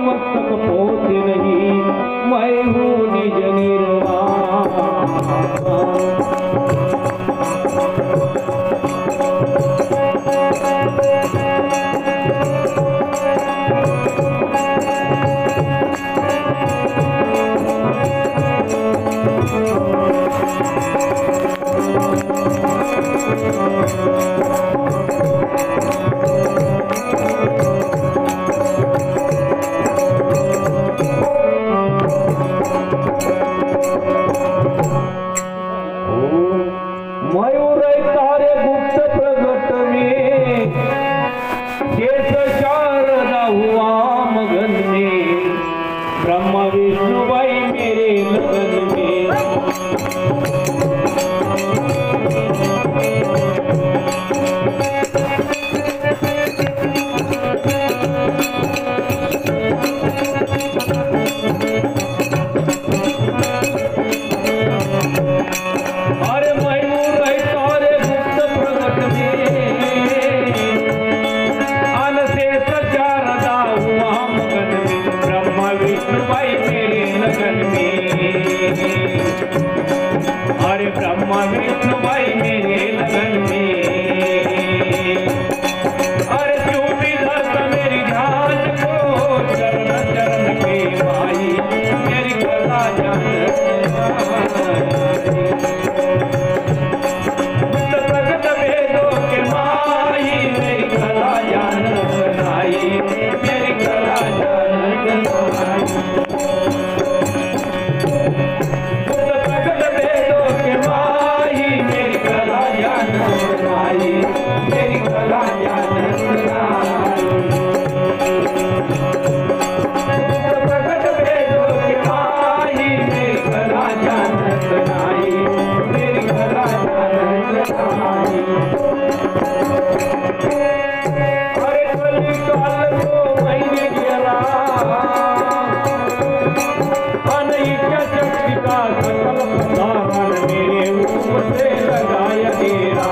मस्तक पोते नहीं, मैं हूँ निज निर्वाण। मयूर तारे गुप्त प्रगट में, शेष शारदा हुआ मगन में, ब्रह्मा विष्णु भाई मेरे लगन में। अरे मयूर तारे गुप्त प्रगट में, अनशेष शारदा हुआ मगन में, ब्रह्मा विष्णु भाई मेरे लगन में। अरे ब्रह्मा विष्णु भाई मेरे लगन में। अरे चूमी धरत मेरी ध्यान को, चरण चरण पे भाई मेरी कला जान। प्रगट वेदों के माई मेरी कला जान बनाई, मेरी कला जान बनाई। प्रगट वेदों के माई मेरी कला जान बनाई, मेरी कला जान बनाई। प्रगट वेदों के माई मेरी कला जान बनाई, मेरी कला जान बनाई। अरे कलिकाल को मैंने गिरा, अनैक्य शक्ति का सकल प्रसारण मेरे ऊपर से लगाया डेरा।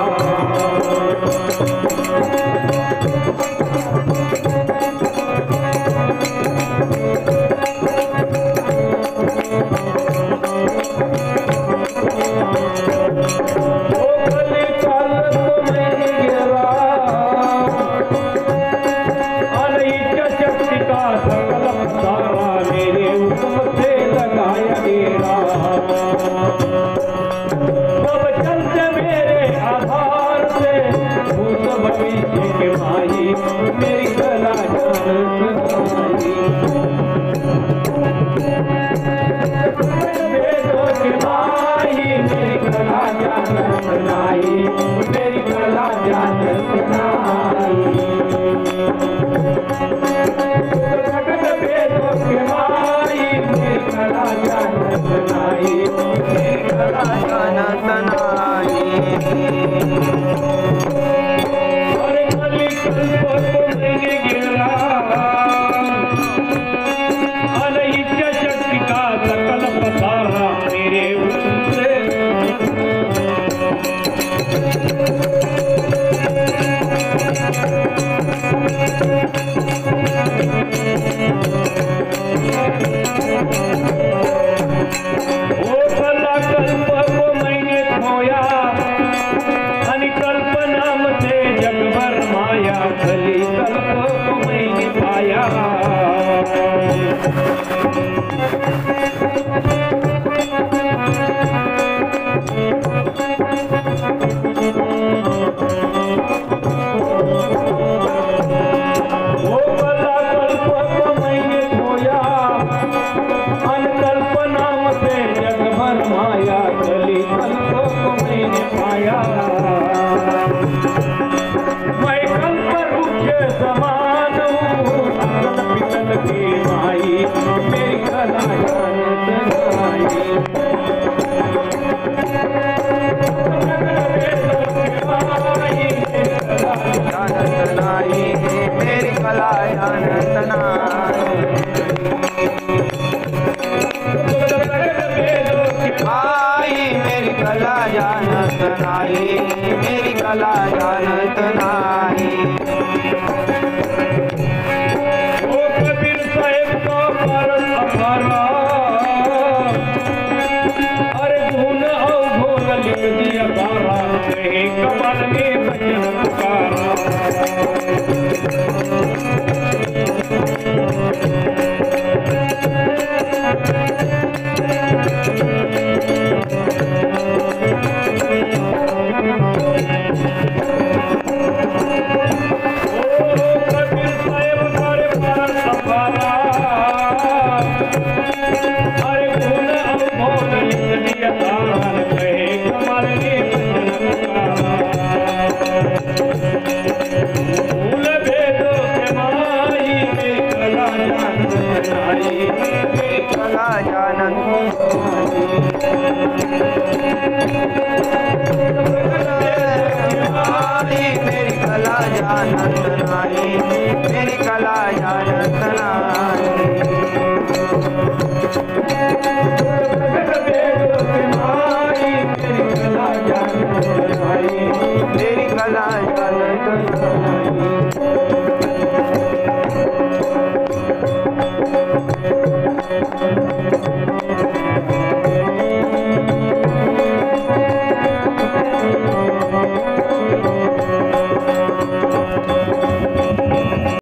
ओ कलिकाल को मैंने गिरा, अनैक्य शक्ति का सकल प्रसारण मेरे ऊपर से लगाया डेरा। सब चलते मेरे आधार से, भूत भविष्य के माही मेरी कला जान बनाई। वेदों के माही मेरी कला जान बनाई, मेरी कला जान बनाई। प्रगट वेदों के माही मेरी कला जान बनाई, मेरी कला जान बनाई। अरे कलिकल्प को मैंने गिरा, अनैक्य शक्ति का सकल प्रसारा मेरे ऊपर से। ओ कला कल्प को मैंने खोया, अनिकल्प नाम से जग भर माया, कली कल्प को मैंने पाया। ओ कला कल्प को मैंने खोया, अनकल्प नाम से जग भर माया, कली कल्प को मैंने पाया। मैं कल्प वृक्ष समान हूँ, पितल की माई मेरी कला जान बनाई। मेरी कला जान बनाई। आई मेरी कला जानत नाई, मेरी कला जानत नाई। ओ कबीर साहेब पारस अपारा अरे गुण अवघोर लिख दिया तारा कहे कमल में भजन पुकारा मेरी कला जानत